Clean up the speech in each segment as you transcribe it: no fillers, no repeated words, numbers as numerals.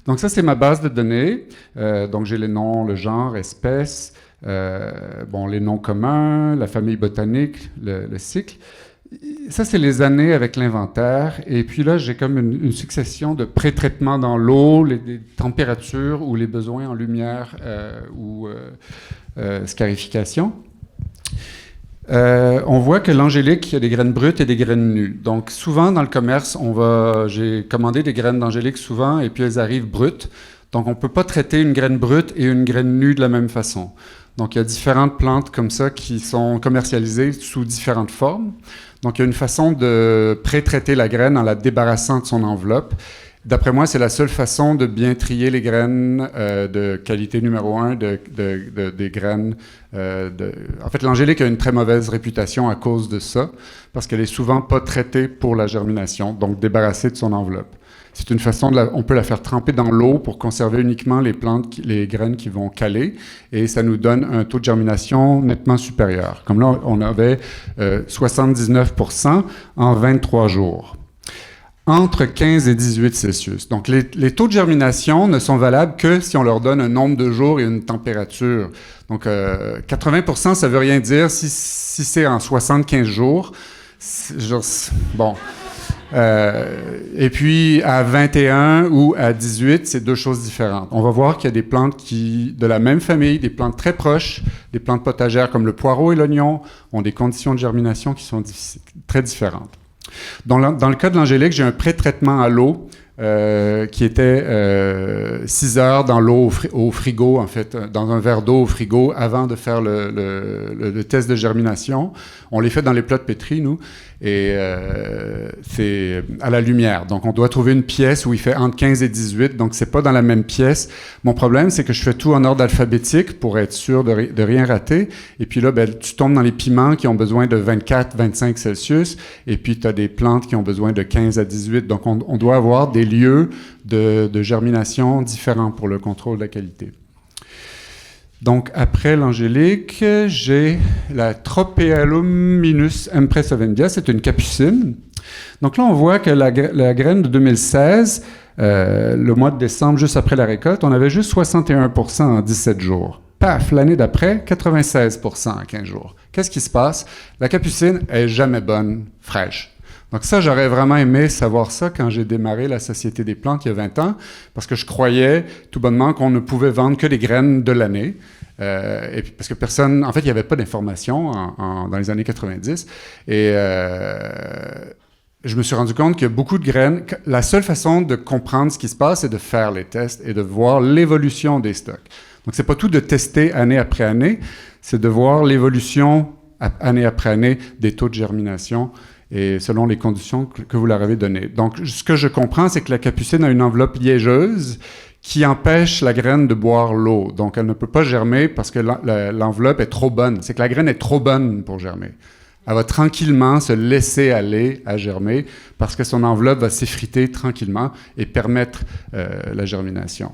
Donc ça, c'est ma base de données. Donc j'ai les noms, le genre, espèce, les noms communs, la famille botanique, le cycle. Ça, c'est les années avec l'inventaire. Et puis là, j'ai comme une succession de pré-traitements dans l'eau, les températures ou les besoins en lumière ou scarification. On voit que l'angélique, il y a des graines brutes et des graines nues. Donc, souvent, dans le commerce, j'ai commandé des graines d'angélique souvent, et puis elles arrivent brutes. Donc, on ne peut pas traiter une graine brute et une graine nue de la même façon. Donc, il y a différentes plantes comme ça qui sont commercialisées sous différentes formes. Donc, il y a une façon de pré-traiter la graine en la débarrassant de son enveloppe. D'après moi, c'est la seule façon de bien trier les graines de qualité numéro 1 des graines. En fait, l'angélique a une très mauvaise réputation à cause de ça, parce qu'elle est souvent pas traitée pour la germination, donc débarrassée de son enveloppe. C'est une façon on peut la faire tremper dans l'eau pour conserver uniquement les graines qui vont caler, et ça nous donne un taux de germination nettement supérieur. Comme là, on avait 79% en 23 jours. Entre 15 et 18 Celsius. Donc, les taux de germination ne sont valables que si on leur donne un nombre de jours et une température. Donc, 80%, ça veut rien dire si c'est en 75 jours. Bon. Et puis, à 21 ou à 18, c'est deux choses différentes. On va voir qu'il y a des plantes de la même famille, des plantes très proches, des plantes potagères comme le poireau et l'oignon, ont des conditions de germination qui sont très différentes. Dans le cas de l'angélique, j'ai un pré-traitement à l'eau qui était 6 heures dans l'eau au frigo, en fait, dans un verre d'eau au frigo avant de faire le test de germination. On les fait dans les plats de pétri, nous, et c'est à la lumière. Donc, on doit trouver une pièce où il fait entre 15 et 18, donc c'est pas dans la même pièce. Mon problème, c'est que je fais tout en ordre alphabétique pour être sûr de rien rater. Et puis là, tu tombes dans les piments qui ont besoin de 24, 25 Celsius, et puis tu as des plantes qui ont besoin de 15 à 18. Donc, on doit avoir des lieux de germination différents pour le contrôle de la qualité. Donc, après l'angélique, j'ai la Tropealuminus impressovendia, c'est une capucine. Donc là, on voit que la graine de 2016, le mois de décembre, juste après la récolte, on avait juste 61% en 17 jours. Paf, l'année d'après, 96% en 15 jours. Qu'est-ce qui se passe? La capucine est jamais bonne, fraîche. Donc ça, j'aurais vraiment aimé savoir ça quand j'ai démarré la Société des plantes il y a 20 ans, parce que je croyais tout bonnement qu'on ne pouvait vendre que des graines de l'année. Et puis parce que personne... En fait, il n'y avait pas d'information dans les années 90. Et je me suis rendu compte qu'il y a beaucoup de graines. La seule façon de comprendre ce qui se passe, c'est de faire les tests et de voir l'évolution des stocks. Donc, c'est pas tout de tester année après année, c'est de voir l'évolution année après année des taux de germination et selon les conditions que vous leur avez données. Donc, ce que je comprends, c'est que la capucine a une enveloppe liégeuse qui empêche la graine de boire l'eau. Donc, elle ne peut pas germer parce que l'enveloppe est trop bonne. C'est que la graine est trop bonne pour germer. Elle va tranquillement se laisser aller à germer parce que son enveloppe va s'effriter tranquillement et permettre la germination.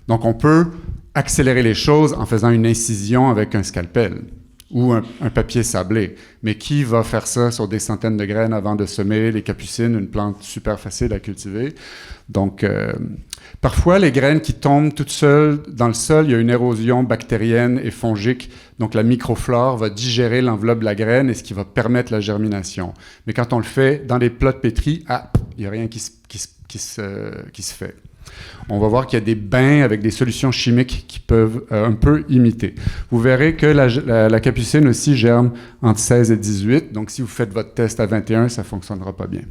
Donc, on peut accélérer les choses en faisant une incision avec un scalpel ou un papier sablé. Mais qui va faire ça sur des centaines de graines avant de semer les capucines, une plante super facile à cultiver? Donc, parfois, les graines qui tombent toutes seules dans le sol, il y a une érosion bactérienne et fongique. Donc, la microflore va digérer l'enveloppe de la graine et ce qui va permettre la germination. Mais quand on le fait dans des plats de pétri, il n'y a rien qui se fait. On va voir qu'il y a des bains avec des solutions chimiques qui peuvent un peu imiter. Vous verrez que la capucine aussi germe entre 16 et 18. Donc, si vous faites votre test à 21, ça ne fonctionnera pas bien.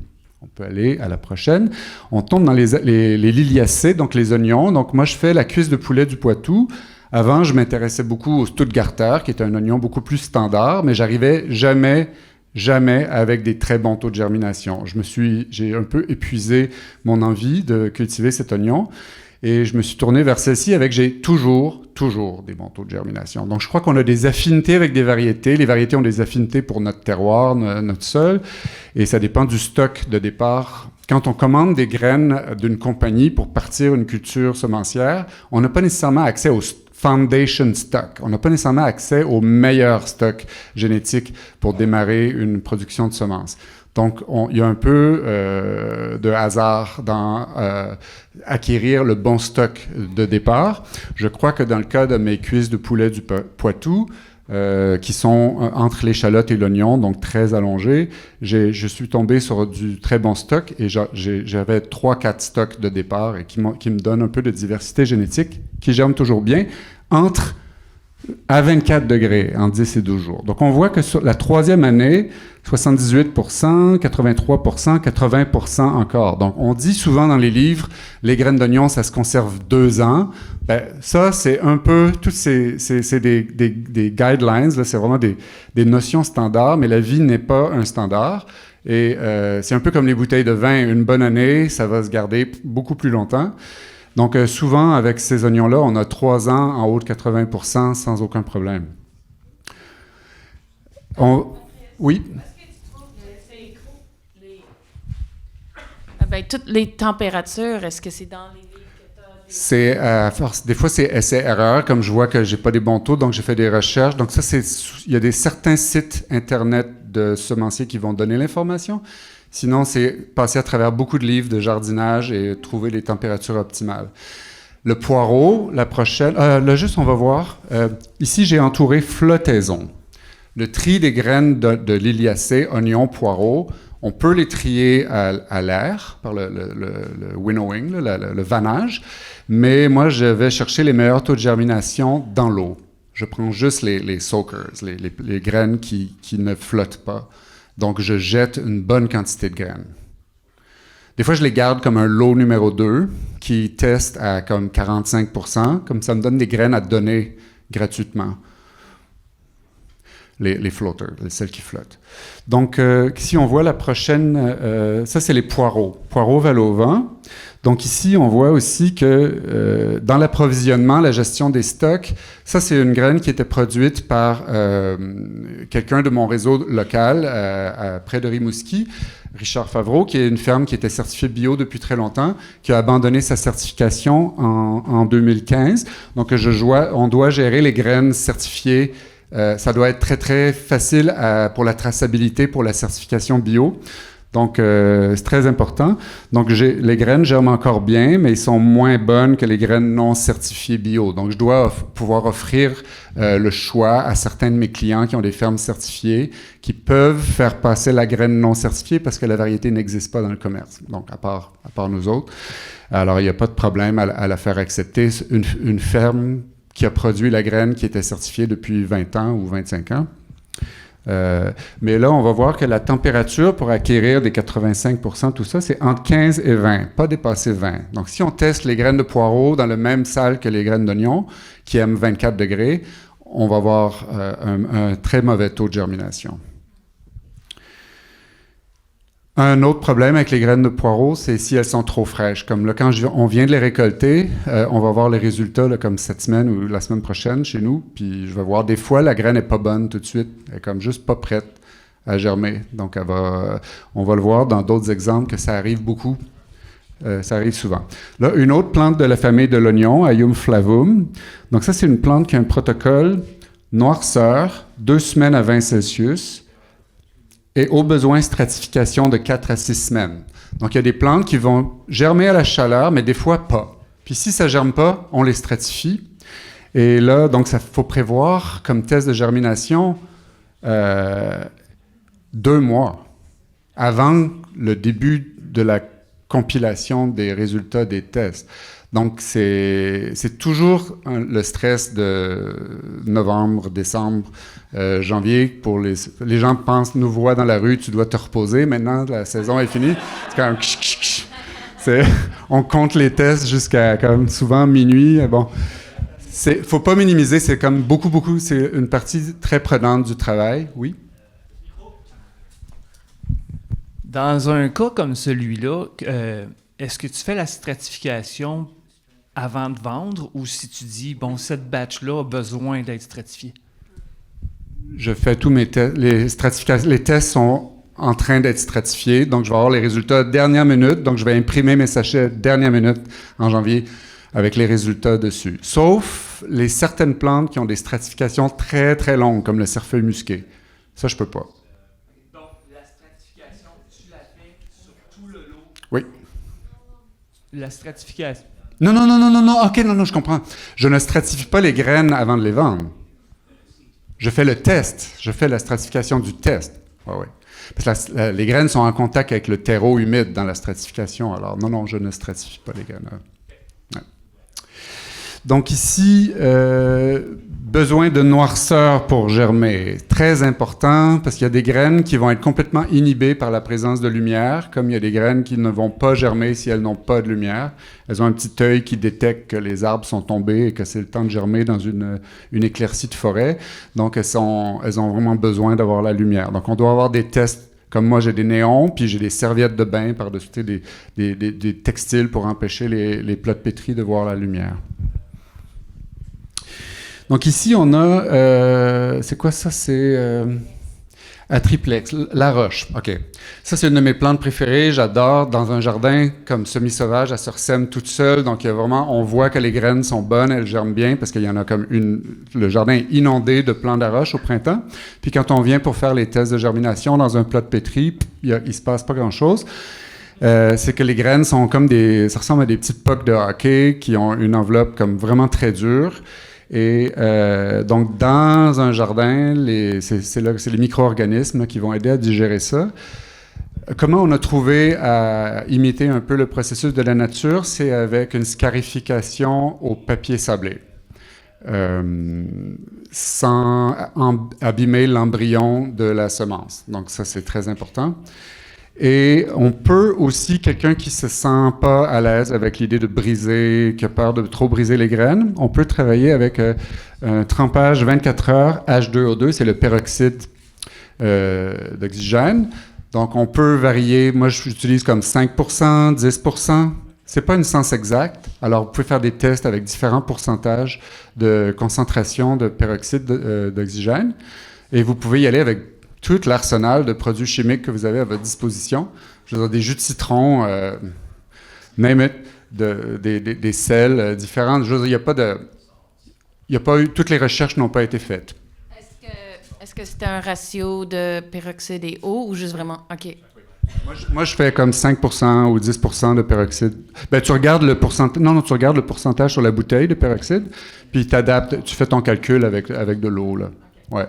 On peut aller à la prochaine. On tombe dans les liliacées, donc les oignons. Donc, moi, je fais la cuisse de poulet du Poitou. Avant, je m'intéressais beaucoup au Stuttgarter, qui est un oignon beaucoup plus standard, mais j'arrivais jamais avec des très bons taux de germination. J'ai un peu épuisé mon envie de cultiver cet oignon et je me suis tourné vers celle-ci j'ai toujours des bons taux de germination. Donc, je crois qu'on a des affinités avec des variétés. Les variétés ont des affinités pour notre terroir, notre sol, et ça dépend du stock de départ. Quand on commande des graines d'une compagnie pour partir une culture semencière, on n'a pas nécessairement accès au foundation stock. On n'a pas nécessairement accès au meilleur stock génétique pour démarrer une production de semences. Donc, il y a un peu de hasard dans acquérir le bon stock de départ. Je crois que dans le cas de mes cuisses de poulet du Poitou, qui sont entre l'échalote et l'oignon, donc très allongées, je suis tombé sur du très bon stock et j'avais 3-4 stocks de départ et qui me donnent un peu de diversité génétique, qui germent toujours bien, à 24 degrés, en 10 et 12 jours. Donc, on voit que sur la troisième année, 78%, 83%, 80% encore. Donc, on dit souvent dans les livres, les graines d'oignon, ça se conserve 2 ans. Ben, ça, c'est un peu, c'est des guidelines, là, c'est vraiment des notions standards, mais la vie n'est pas un standard. Et c'est un peu comme les bouteilles de vin. Une bonne année, ça va se garder beaucoup plus longtemps. Donc, souvent, avec ces oignons-là, on a 3 ans en haut de 80% sans aucun problème. Oui? Toutes les températures, est-ce que c'est dans les livres que tu as? C'est à force. Des fois, c'est essai-erreur. Comme je vois que j'ai pas des bons taux, donc j'ai fait des recherches. Donc ça, il y a certains sites Internet de semenciers qui vont donner l'information. Sinon, c'est passer à travers beaucoup de livres de jardinage et trouver les températures optimales. Le poireau, la prochaine... là, juste, on va voir. Ici, j'ai entouré flottaison. Le tri des graines de liliacées, oignons, poireaux, on peut les trier à l'air par le winnowing, le vannage, mais moi, je vais chercher les meilleurs taux de germination dans l'eau. Je prends juste les soakers, les graines qui ne flottent pas. Donc, je jette une bonne quantité de graines. Des fois, je les garde comme un lot numéro 2 qui teste à comme 45%, comme ça me donne des graines à donner gratuitement. Les floaters, celles qui flottent. Donc, ici, on voit la prochaine... ça, c'est les poireaux. Poireaux valo-vent. Donc, ici, on voit aussi que dans l'approvisionnement, la gestion des stocks, ça, c'est une graine qui était produite par quelqu'un de mon réseau local près de Rimouski, Richard Favreau, qui est une ferme qui était certifiée bio depuis très longtemps, qui a abandonné sa certification en 2015. Donc, on doit gérer les graines certifiées. Ça doit être très, très facile pour la traçabilité, pour la certification bio. Donc, c'est très important. Donc, les graines germent encore bien, mais ils sont moins bonnes que les graines non certifiées bio. Donc, je dois pouvoir offrir le choix à certains de mes clients qui ont des fermes certifiées, qui peuvent faire passer la graine non certifiée parce que la variété n'existe pas dans le commerce. Donc, à part nous autres. Alors, il n'y a pas de problème à la faire accepter. Une ferme qui a produit la graine qui était certifiée depuis 20 ans ou 25 ans. Mais là, on va voir que la température pour acquérir des 85%, tout ça, c'est entre 15 et 20, pas dépasser 20. Donc, si on teste les graines de poireaux dans la même salle que les graines d'oignon, qui aiment 24 degrés, on va avoir un très mauvais taux de germination. Un autre problème avec les graines de poireaux, c'est si elles sont trop fraîches. Comme là, quand on vient de les récolter, on va voir les résultats là, comme cette semaine ou la semaine prochaine chez nous. Puis je vais voir, des fois, la graine n'est pas bonne tout de suite. Elle est comme juste pas prête à germer. Donc, on va le voir dans d'autres exemples que ça arrive beaucoup. Ça arrive souvent. Là, une autre plante de la famille de l'oignon, Aium flavum. Donc ça, c'est une plante qui a un protocole noirceur, 2 semaines à 20 Celsius. Et au besoin, stratification de 4 à 6 semaines. Donc, il y a des plantes qui vont germer à la chaleur, mais des fois pas. Puis si ça ne germe pas, on les stratifie. Et là, donc, il faut prévoir comme test de germination 2 mois avant le début de la compilation des résultats des tests. Donc, c'est toujours le stress de novembre, décembre, janvier. Pour les gens nous voient dans la rue, tu dois te reposer. Maintenant, la saison est finie. C'est quand même... on compte les tests jusqu'à comme souvent minuit. Bon, faut pas minimiser. C'est comme beaucoup. C'est une partie très prenante du travail. Oui? Dans un cas comme celui-là, est-ce que tu fais la stratification avant de vendre ou si tu dis, bon, cette batch-là a besoin d'être stratifiée? Je fais tous mes tests. Les tests sont en train d'être stratifiés, donc je vais avoir les résultats dernière minute. Donc, je vais imprimer mes sachets dernière minute en janvier avec les résultats dessus. Sauf certaines plantes qui ont des stratifications très, très longues, comme le cerfeuil musqué. Ça, je peux pas. Donc, la stratification La stratification. Non, non, non, non, non, non, ok, non, non, je comprends. Je ne stratifie pas les graines avant de les vendre. Je fais le test, je fais la stratification du test. Ouais, ouais. Parce que les graines sont en contact avec le terreau humide dans la stratification, alors non, non, je ne stratifie pas les graines. Ouais. Donc ici, besoin de noirceur pour germer. Très important, parce qu'il y a des graines qui vont être complètement inhibées par la présence de lumière, comme il y a des graines qui ne vont pas germer si elles n'ont pas de lumière. Elles ont un petit œil qui détecte que les arbres sont tombés et que c'est le temps de germer dans une éclaircie de forêt. Donc, elles ont vraiment besoin d'avoir la lumière. Donc, on doit avoir des tests. Comme moi, j'ai des néons, puis j'ai des serviettes de bain par-dessus, des textiles pour empêcher les plats de pétri de voir la lumière. Donc ici, on a... c'est quoi ça? C'est à triplex, la roche. OK. Ça, c'est une de mes plantes préférées. J'adore. Dans un jardin comme semi-sauvage, elle se ressème toute seule. Donc, il y a vraiment, on voit que les graines sont bonnes, elles germent bien parce qu'il y en a comme le jardin est inondé de plants d'arroche au printemps. Puis quand on vient pour faire les tests de germination dans un plat de pétri, il se passe pas grand-chose. C'est que les graines sont comme ça ressemble à des petites pucks de hockey qui ont une enveloppe comme vraiment très dure. Et donc, dans un jardin, c'est les micro-organismes qui vont aider à digérer ça. Comment on a trouvé à imiter un peu le processus de la nature? C'est avec une scarification au papier sablé, sans abîmer l'embryon de la semence. Donc, ça, c'est très important. Et on peut aussi, quelqu'un qui se sent pas à l'aise avec l'idée de briser, qui a peur de trop briser les graines, on peut travailler avec un trempage 24 heures H2O2, c'est le peroxyde d'oxygène. Donc on peut varier, moi j'utilise comme 5%, 10%, c'est pas une science exacte, alors vous pouvez faire des tests avec différents pourcentages de concentration de peroxyde d'oxygène, et vous pouvez y aller avec tout l'arsenal de produits chimiques que vous avez à votre disposition. Je veux dire, des jus de citron, name it, des sels différents. Je veux dire, il n'y a pas eu, toutes les recherches n'ont pas été faites. Est-ce que c'était un ratio de peroxyde et eau ou juste vraiment... OK. Moi, je fais comme 5% ou 10% de peroxyde. Ben, tu regardes le pourcentage... Non, tu regardes le pourcentage sur la bouteille de peroxyde, puis tu adaptes, tu fais ton calcul avec de l'eau, là. Ouais.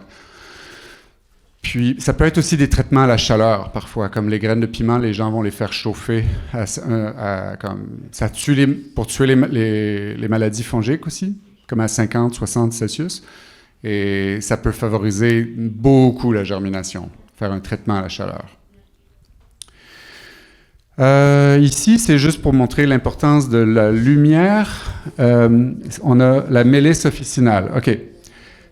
Puis, ça peut être aussi des traitements à la chaleur, parfois. Comme les graines de piment, les gens vont les faire chauffer. Ça tue pour tuer les maladies fongiques aussi, comme à 50, 60 Celsius. Et ça peut favoriser beaucoup la germination, faire un traitement à la chaleur. Ici, c'est juste pour montrer l'importance de la lumière. On a la mélisse officinale. OK.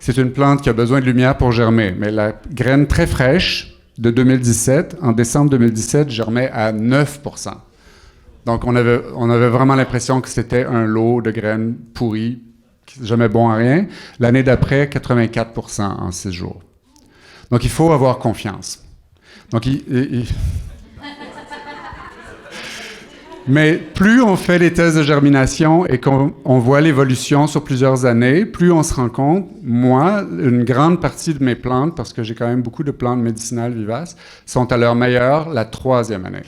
C'est une plante qui a besoin de lumière pour germer, mais la graine très fraîche de 2017, en décembre 2017, germait à 9%. Donc, on avait vraiment l'impression que c'était un lot de graines pourries, jamais bon à rien. L'année d'après, 84% en 6 jours. Donc, il faut avoir confiance. Donc, mais plus on fait les tests de germination et qu'on voit l'évolution sur plusieurs années, plus on se rend compte, moi, une grande partie de mes plantes, parce que j'ai quand même beaucoup de plantes médicinales vivaces, sont à leur meilleur la 3e année.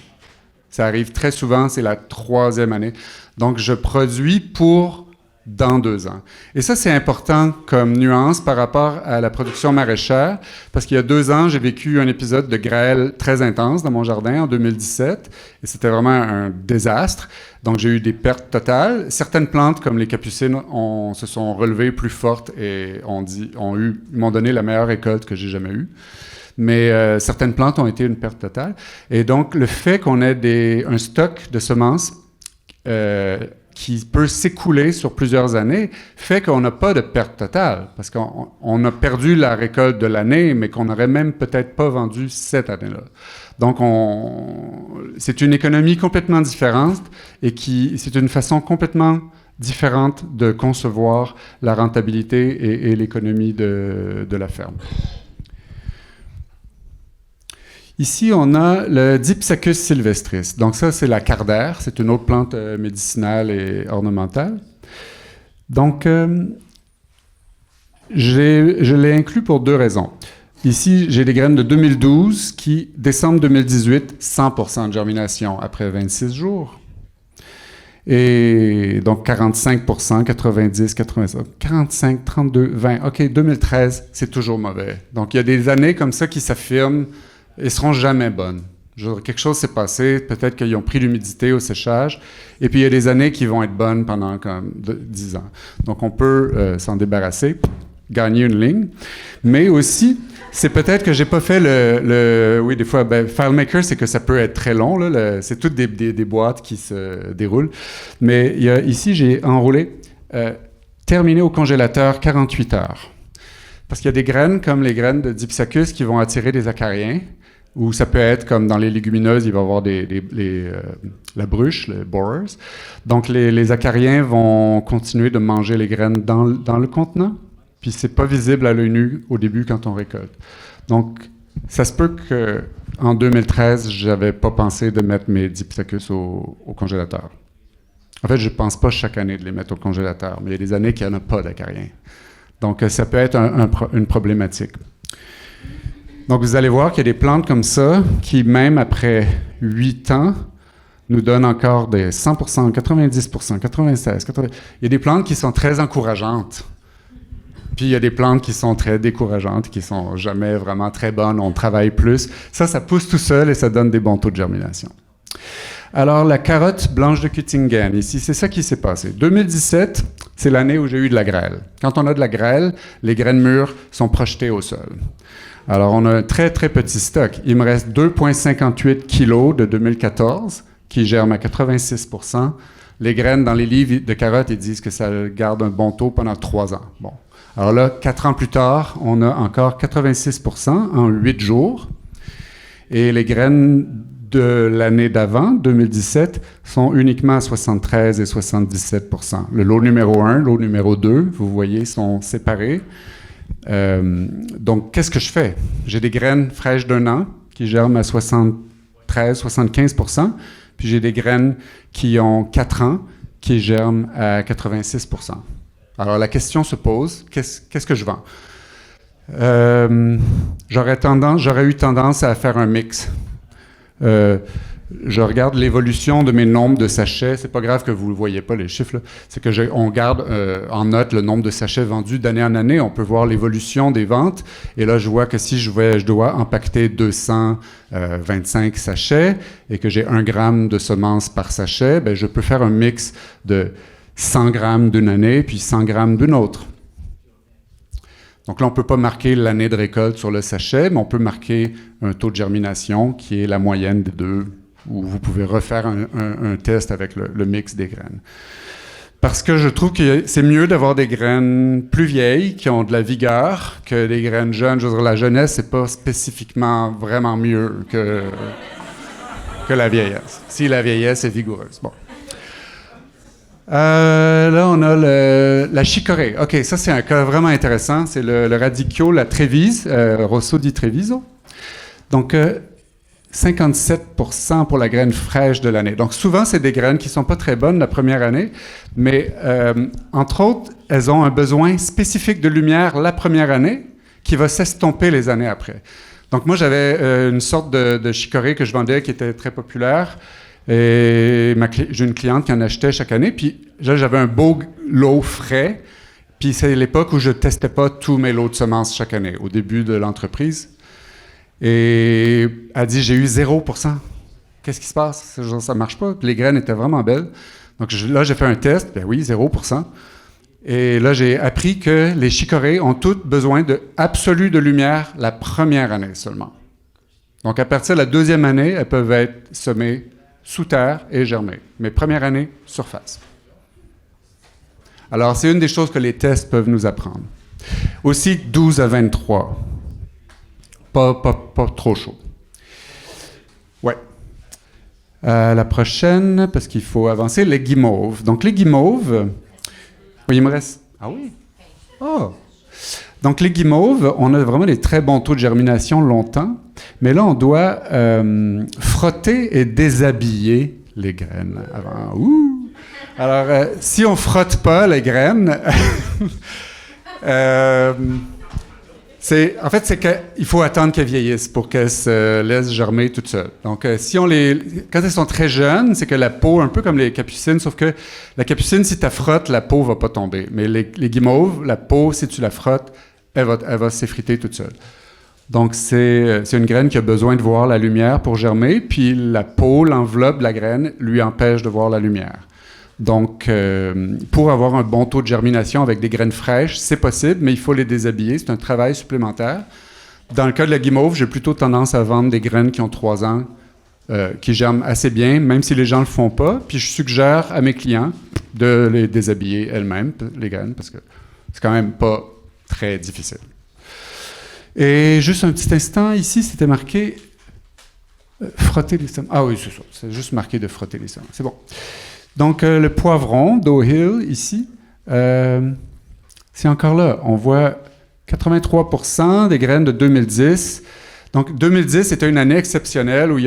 Ça arrive très souvent, c'est la 3e année. Donc, je produis pour dans 2 ans. Et ça, c'est important comme nuance par rapport à la production maraîchère, parce qu'il y a 2 ans, j'ai vécu un épisode de grêle très intense dans mon jardin en 2017, et c'était vraiment un désastre. Donc, j'ai eu des pertes totales. Certaines plantes, comme les capucines, se sont relevées plus fortes et m'ont donné la meilleure récolte que j'ai jamais eue. Mais certaines plantes ont été une perte totale. Et donc, le fait qu'on ait un stock de semences qui peut s'écouler sur plusieurs années, fait qu'on n'a pas de perte totale, parce qu'on a perdu la récolte de l'année, mais qu'on n'aurait même peut-être pas vendu cette année-là. Donc, c'est une économie complètement différente et c'est une façon complètement différente de concevoir la rentabilité et l'économie de la ferme. Ici, on a le Dipsacus sylvestris. Donc ça, c'est la cardère. C'est une autre plante médicinale et ornementale. Donc, je l'ai inclus pour 2 raisons. Ici, j'ai des graines de 2012 qui, décembre 2018, 100% de germination après 26 jours. Et donc 45%, 90, 85, 45, 32, 20. OK, 2013, c'est toujours mauvais. Donc il y a des années comme ça qui s'affirment et seront jamais bonnes. Quelque chose s'est passé, peut-être qu'ils ont pris l'humidité au séchage, et puis il y a des années qui vont être bonnes pendant comme 10 ans. Donc on peut s'en débarrasser, gagner une ligne, mais aussi, c'est peut-être que j'ai pas fait oui, des fois, FileMaker, c'est que ça peut être très long, là, c'est toutes des boîtes qui se déroulent, mais ici, j'ai enroulé terminé au congélateur 48 heures. Parce qu'il y a des graines, comme les graines de Dipsacus, qui vont attirer des acariens, ou ça peut être comme dans les légumineuses, il va y avoir la bruche, les borers. Donc, les acariens vont continuer de manger les graines dans le contenant, puis c'est pas visible à l'œil nu au début quand on récolte. Donc, ça se peut qu'en 2013, j'avais pas pensé de mettre mes Dipsacus au congélateur. En fait, je pense pas chaque année de les mettre au congélateur, mais il y a des années qu'il n'y en a pas d'acariens. Donc, ça peut être une problématique. Donc, vous allez voir qu'il y a des plantes comme ça qui, même après 8 ans, nous donnent encore des 100%, 90%, 96%, 80%. Il y a des plantes qui sont très encourageantes. Puis, il y a des plantes qui sont très décourageantes, qui sont jamais vraiment très bonnes, on travaille plus. Ça pousse tout seul et ça donne des bons taux de germination. Alors, la carotte blanche de Küttingen, ici, c'est ça qui s'est passé. 2017, c'est l'année où j'ai eu de la grêle. Quand on a de la grêle, les graines mûres sont projetées au sol. Alors, on a un très, très petit stock. Il me reste 2,58 kilos de 2014 qui germent à 86%. Les graines dans les livres de carottes, ils disent que ça garde un bon taux pendant 3 ans. Bon. Alors là, 4 ans plus tard, on a encore 86% en 8 jours. Et les graines de l'année d'avant, 2017, sont uniquement à 73 et 77%. Le lot numéro 1, lot numéro 2, vous voyez, sont séparés. Donc, qu'est-ce que je fais? J'ai des graines fraîches d'un an qui germent à 73-75%, puis j'ai des graines qui ont 4 ans qui germent à 86%. Alors, la question se pose, qu'est-ce que je vends? J'aurais eu tendance à faire un mix. Je regarde l'évolution de mes nombres de sachets. C'est pas grave que vous ne voyez pas les chiffres, là. C'est que on garde en note le nombre de sachets vendus d'année en année. On peut voir l'évolution des ventes. Et là, je vois que si je dois empaqueter 225 sachets et que j'ai 1 gramme de semences par sachet, je peux faire un mix de 100 grammes d'une année puis 100 grammes d'une autre. Donc là, on ne peut pas marquer l'année de récolte sur le sachet, mais on peut marquer un taux de germination qui est la moyenne des deux, où vous pouvez refaire un test avec le mix des graines. Parce que je trouve que c'est mieux d'avoir des graines plus vieilles, qui ont de la vigueur, que des graines jeunes. Je veux dire, la jeunesse, c'est pas spécifiquement vraiment mieux que la vieillesse. Si la vieillesse est vigoureuse. Bon. Là, on a la chicorée. OK, ça, c'est un cas vraiment intéressant. C'est le radicchio, la Trevis, Rosso di Treviso. Donc, 57% pour la graine fraîche de l'année. Donc, souvent, c'est des graines qui ne sont pas très bonnes la première année, mais entre autres, elles ont un besoin spécifique de lumière la première année qui va s'estomper les années après. Donc, moi, j'avais une sorte de chicorée que je vendais qui était très populaire. Et j'ai une cliente qui en achetait chaque année, puis là, j'avais un beau lot frais, puis c'est l'époque où je ne testais pas tous mes lots de semences chaque année, au début de l'entreprise. Et elle dit, j'ai eu 0%. Qu'est-ce qui se passe? Ça ne marche pas. Puis les graines étaient vraiment belles. Donc là, j'ai fait un test, oui, 0%. Et là, j'ai appris que les chicorées ont toutes besoin absolu de lumière la première année seulement. Donc à partir de la 2e année, elles peuvent être semées sous terre et germer. Mais première année, surface. Alors, c'est une des choses que les tests peuvent nous apprendre. Aussi, 12 à 23. Pas trop chaud. Ouais. La prochaine, parce qu'il faut avancer, les guimauves. Donc, les guimauves... Oui, il me reste... Ah oui? Oh! Donc, les guimauves, on a vraiment des très bons taux de germination longtemps, mais là, on doit frotter et déshabiller les graines avant. Ouh! Alors, si on ne frotte pas les graines, En fait, c'est qu'il faut attendre qu'elles vieillissent pour qu'elles se laissent germer toutes seules. Donc, quand elles sont très jeunes, c'est que la peau, un peu comme les capucines, sauf que la capucine, si tu la frottes, la peau va pas tomber. Mais les guimauves, la peau, si tu la frottes, elle va s'effriter toute seule. Donc, c'est une graine qui a besoin de voir la lumière pour germer, puis la peau, l'enveloppe de la graine, lui empêche de voir la lumière. Donc, pour avoir un bon taux de germination avec des graines fraîches, c'est possible, mais il faut les déshabiller. C'est un travail supplémentaire. Dans le cas de la guimauve, j'ai plutôt tendance à vendre des graines qui ont 3 ans, qui germent assez bien, même si les gens ne le font pas. Puis, je suggère à mes clients de les déshabiller elles-mêmes, les graines, parce que c'est quand même pas très difficile. Et juste un petit instant, ici, c'était marqué frotter les semences. Ah oui, c'est ça. C'est juste marqué de frotter les semences. C'est bon. Donc, le poivron d'Ohill, ici, c'est encore là. On voit 83% des graines de 2010. Donc, 2010, c'était une année exceptionnelle où qui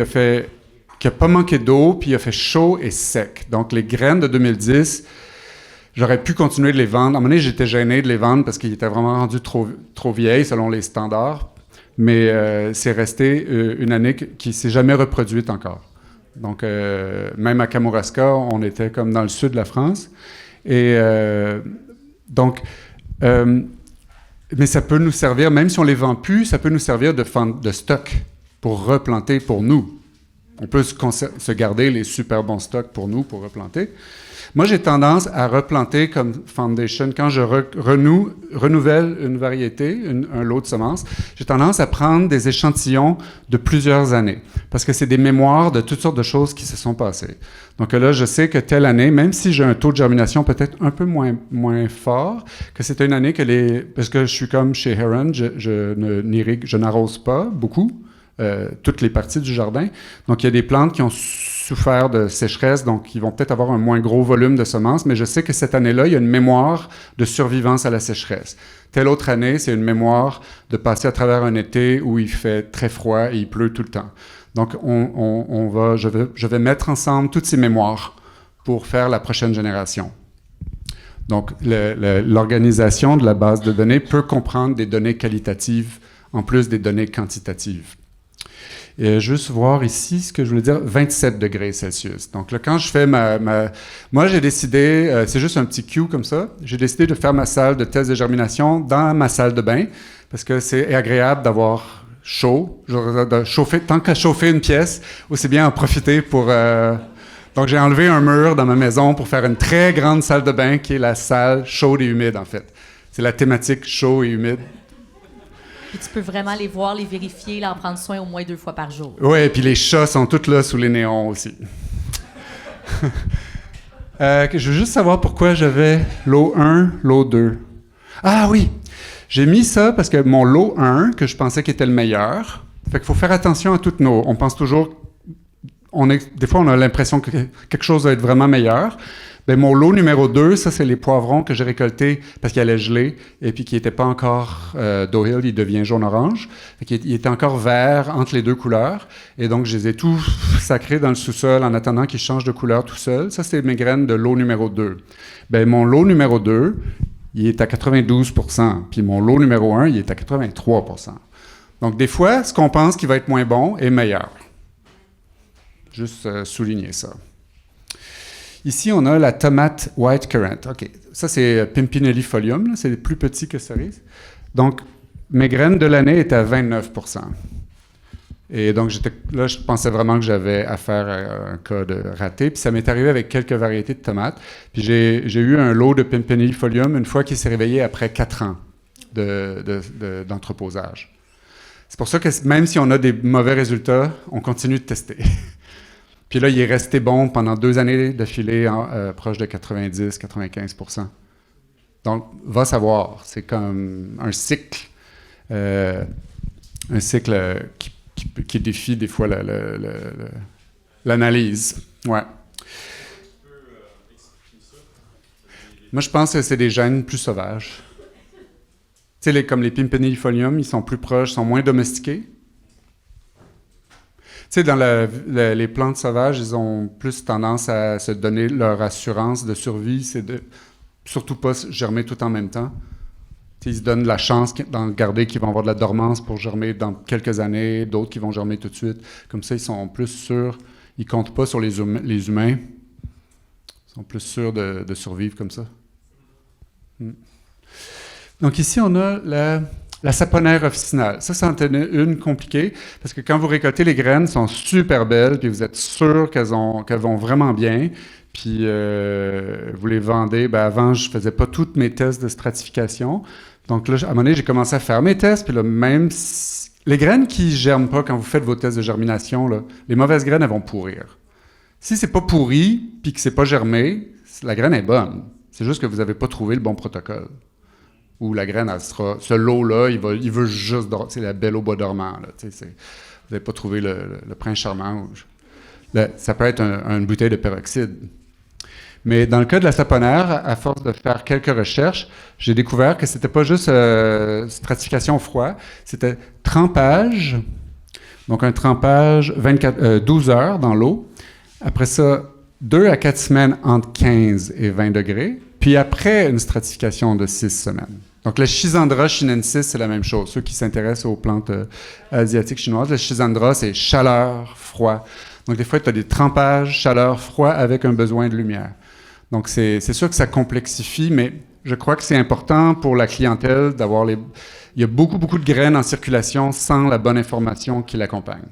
n'a pas manqué d'eau, puis il a fait chaud et sec. Donc, les graines de 2010, j'aurais pu continuer de les vendre. À un moment donné, j'étais gêné de les vendre parce qu'ils étaient vraiment rendus trop vieilles selon les standards. Mais c'est resté une année qui ne s'est jamais reproduite encore. Donc, même à Kamouraska, on était comme dans le sud de la France. Et mais ça peut nous servir, même si on ne les vend plus, ça peut nous servir de stock pour replanter pour nous. On peut se garder les super bons stocks pour nous, pour replanter. Moi, j'ai tendance à replanter comme foundation. Quand je renouvelle une variété, un lot de semences, j'ai tendance à prendre des échantillons de plusieurs années parce que c'est des mémoires de toutes sortes de choses qui se sont passées. Donc là, je sais que telle année, même si j'ai un taux de germination peut-être un peu moins fort, que c'est une année parce que je suis comme chez Heron, je n'arrose pas beaucoup toutes les parties du jardin. Donc, il y a des plantes qui ont souffert de sécheresse, donc ils vont peut-être avoir un moins gros volume de semences, mais je sais que cette année-là, il y a une mémoire de survivance à la sécheresse. Telle autre année, c'est une mémoire de passer à travers un été où il fait très froid et il pleut tout le temps. Donc, je vais mettre ensemble toutes ces mémoires pour faire la prochaine génération. Donc, l'organisation de la base de données peut comprendre des données qualitatives en plus des données quantitatives. Et juste voir ici ce que je voulais dire, 27 degrés Celsius. Donc là, quand je fais moi, j'ai décidé, c'est juste un petit cue comme ça, j'ai décidé de faire ma salle de test de germination dans ma salle de bain, parce que c'est agréable d'avoir chaud, de chauffer, tant qu'à chauffer une pièce, aussi bien en profiter pour... Donc, j'ai enlevé un mur dans ma maison pour faire une très grande salle de bain, qui est la salle chaude et humide, en fait. C'est la thématique chaud et humide. Puis tu peux vraiment les voir, les vérifier, en prendre soin au moins 2 fois par jour. Oui, et puis les chats sont tous là sous les néons aussi. Je veux juste savoir pourquoi j'avais lot 1, lot 2. Ah oui, j'ai mis ça parce que mon lot 1, que je pensais qu'il était le meilleur, fait qu'il faut faire attention à toutes nos... On pense toujours... Des fois, on a l'impression que quelque chose va être vraiment meilleur. Bien, mon lot numéro 2, ça, c'est les poivrons que j'ai récoltés parce qu'ils allaient geler et puis qui n'étaient pas encore d'Ohill, il devient jaune-orange. Il était encore vert entre les deux couleurs. Et donc, je les ai tous sacrés dans le sous-sol en attendant qu'ils changent de couleur tout seul. Ça, c'est mes graines de lot numéro 2. Bien, mon lot numéro 2, il est à 92%. Puis mon lot numéro 1, il est à 83%. Donc, des fois, ce qu'on pense qui va être moins bon est meilleur. Juste souligner ça. Ici, on a la tomate white currant. OK, ça, c'est Pimpinelli folium, là. C'est plus petit que cerise. Donc, mes graines de l'année étaient à 29%. Et donc, là, je pensais vraiment que j'avais affaire à un cas de raté. Puis ça m'est arrivé avec quelques variétés de tomates. Puis j'ai eu un lot de Pimpinelli folium une fois qu'il s'est réveillé après 4 ans d'entreposage. C'est pour ça que même si on a des mauvais résultats, on continue de tester. Puis là, il est resté bon pendant 2 années d'affilée, proche de 90-95%. Donc, va savoir. C'est comme un cycle qui défie des fois l'analyse. Ouais. Moi, je pense que c'est des gènes plus sauvages. Tu sais, comme les Pimpinelli folium, ils sont plus proches, sont moins domestiqués. Tu sais, dans les plantes sauvages, ils ont plus tendance à se donner leur assurance de survie, c'est de surtout pas germer tout en même temps. Ils se donnent la chance d'en garder qui vont avoir de la dormance pour germer dans quelques années, d'autres qui vont germer tout de suite. Comme ça, ils sont plus sûrs, ils ne comptent pas sur les humains. Ils sont plus sûrs de survivre comme ça. Donc ici, on a la saponaire officinale. Ça, c'en est une compliquée, parce que quand vous récoltez les graines, elles sont super belles, puis vous êtes sûr qu'elles vont vraiment bien, puis vous les vendez. Ben, avant, je ne faisais pas tous mes tests de stratification. Donc là, à un moment donné, j'ai commencé à faire mes tests, puis là, même les graines qui ne germent pas quand vous faites vos tests de germination, là, les mauvaises graines, elles vont pourrir. Si c'est pas pourri, puis que c'est pas germé, la graine est bonne. C'est juste que vous n'avez pas trouvé le bon protocole. Ou la graine, elle sera... Ce lot-là, il veut juste... C'est la belle au bois dormant. Là, vous n'avez pas trouvé le prince charmant. Ça peut être une bouteille de peroxyde. Mais dans le cas de la saponaire, à force de faire quelques recherches, j'ai découvert que c'était pas juste stratification au froid, c'était trempage. Donc un trempage 12 heures dans l'eau. Après ça, 2 à 4 semaines entre 15 et 20 degrés. Puis après, une stratification de 6 semaines. Donc, le Schisandra chinensis, c'est la même chose. Ceux qui s'intéressent aux plantes asiatiques chinoises, le Schisandra, c'est chaleur, froid. Donc, des fois, tu as des trempages, chaleur, froid, avec un besoin de lumière. Donc, c'est sûr que ça complexifie, mais je crois que c'est important pour la clientèle d'avoir les... Il y a beaucoup, beaucoup de graines en circulation sans la bonne information qui l'accompagne.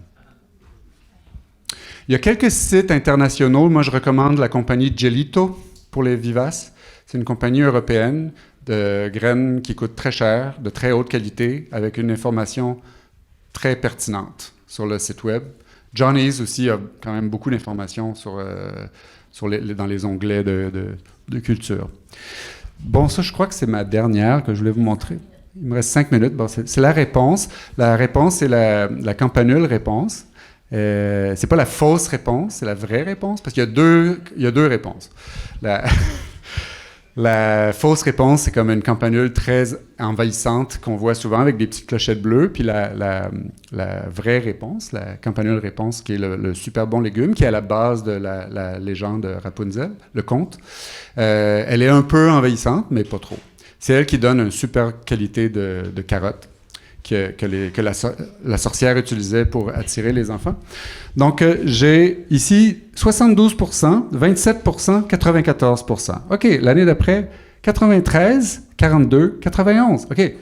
Il y a quelques sites internationaux. Moi, je recommande la compagnie Gelito pour les vivaces. C'est une compagnie européenne de graines qui coûtent très cher, de très haute qualité, avec une information très pertinente sur le site web. Johnny's aussi a quand même beaucoup d'informations dans les onglets de culture. Bon, ça, je crois que c'est ma dernière que je voulais vous montrer. Il me reste 5 minutes. Bon, c'est la réponse. La réponse, c'est la campanule réponse. C'est pas la fausse réponse, c'est la vraie réponse, parce qu'il y a deux réponses. La fausse réponse, c'est comme une campanule très envahissante qu'on voit souvent avec des petites clochettes bleues. Puis la vraie réponse, la campanule réponse, qui est le super bon légume, qui est à la base de la légende de Rapunzel, le conte. Elle est un peu envahissante, mais pas trop. C'est elle qui donne une super qualité de carottes que la sorcière utilisait pour attirer les enfants. Donc, j'ai ici 72 27 94 OK, l'année d'après, 93, 42, 91. OK.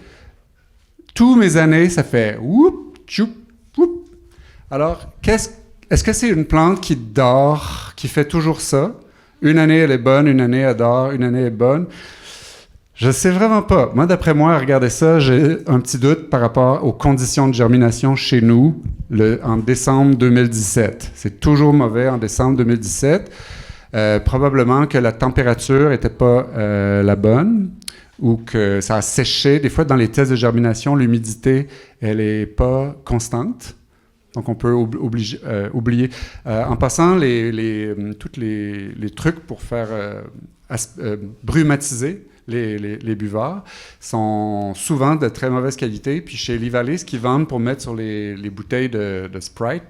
Tous mes années, ça fait whoop, choup, whoop. Alors, est-ce que c'est une plante qui dort, qui fait toujours ça? Une année, elle est bonne, une année, elle dort, une année, elle est bonne. Je sais vraiment pas. Moi, d'après moi, à regarder ça, j'ai un petit doute par rapport aux conditions de germination chez nous en décembre 2017. C'est toujours mauvais en décembre 2017. Probablement que la température n'était pas la bonne ou que ça a séché. Des fois, dans les tests de germination, l'humidité, elle n'est pas constante. Donc, on peut oublier. En passant, tous les trucs pour faire brumatiser les buvards sont souvent de très mauvaise qualité. Puis chez Lee-Vallée, ce qu'ils vendent pour mettre sur les bouteilles de Sprite,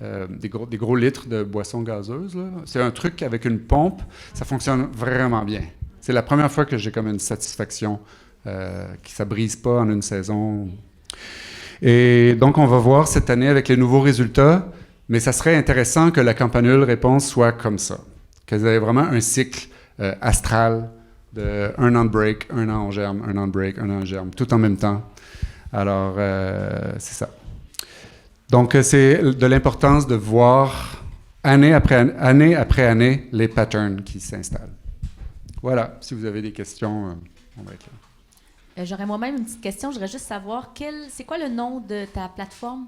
des gros litres de boissons gazeuses, là, c'est un truc avec une pompe. Ça fonctionne vraiment bien. C'est la première fois que j'ai comme une satisfaction que ça ne brise pas en une saison. Et donc, on va voir cette année avec les nouveaux résultats, mais ça serait intéressant que la campanule réponse soit comme ça, qu'elles aient vraiment un cycle astral de 1 an de break, 1 an en germe, 1 an de break, 1 an en germe, tout en même temps. Alors, c'est ça. Donc, c'est de l'importance de voir année après année les patterns qui s'installent. Voilà, si vous avez des questions, on va être là. J'aurais moi-même une petite question. Je voudrais juste savoir, c'est quoi le nom de ta plateforme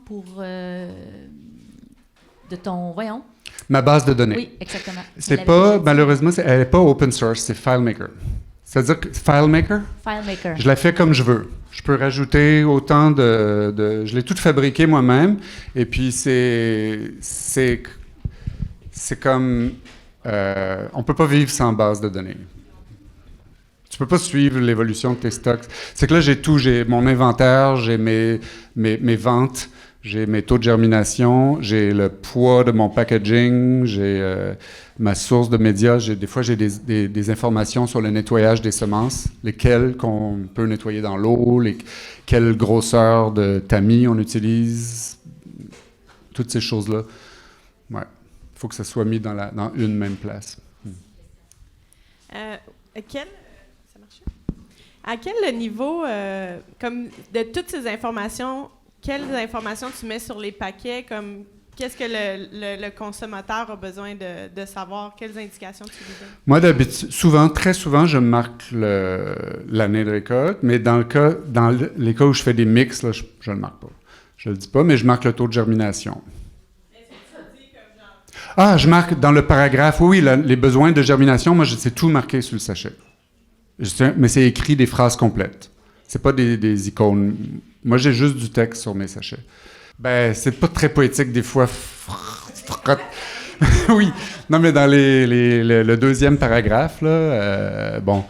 de ton... Voyons. Ma base de données. Oui, exactement. C'est pas, malheureusement, elle n'est pas open source, c'est FileMaker. C'est-à-dire que FileMaker, je la fais comme je veux. Je peux rajouter autant je l'ai toute fabriquée moi-même, et puis c'est comme... on peut pas vivre sans base de données. Tu peux pas suivre l'évolution de tes stocks. C'est que là, j'ai tout. J'ai mon inventaire, j'ai mes ventes, J'ai mes taux de germination, j'ai le poids de mon packaging, j'ai ma source de médias. Des fois, j'ai des informations sur le nettoyage des semences, lesquelles qu'on peut nettoyer dans l'eau, quelle grosseur de tamis on utilise, toutes ces choses-là. Ouais. Il faut que ça soit mis dans une même place. Ça marchait? À quel niveau, comme de toutes ces informations, quelles informations tu mets sur les paquets, comme qu'est-ce que le consommateur a besoin de savoir, quelles indications tu lui donnes? Moi, d'habitude, très souvent, je marque l'année de récolte, mais dans les cas où je fais des mix, là, je ne le marque pas. Je ne le dis pas, mais je marque le taux de germination. Ah, je marque dans le paragraphe, oui, les besoins de germination, moi, c'est tout marqué sur le sachet. Mais c'est écrit des phrases complètes. C'est pas des icônes. Moi, j'ai juste du texte sur mes sachets. Ben, c'est pas très poétique des fois. Oui. Non, mais dans le deuxième paragraphe, là, bon,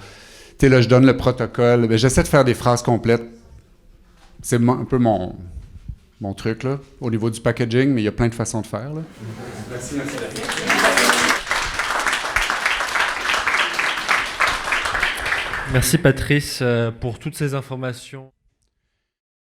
tu sais, là, je donne le protocole. Ben, j'essaie de faire des phrases complètes. C'est un peu mon truc, là, au niveau du packaging, mais il y a plein de façons de faire, là. Merci. Merci Patrice pour toutes ces informations.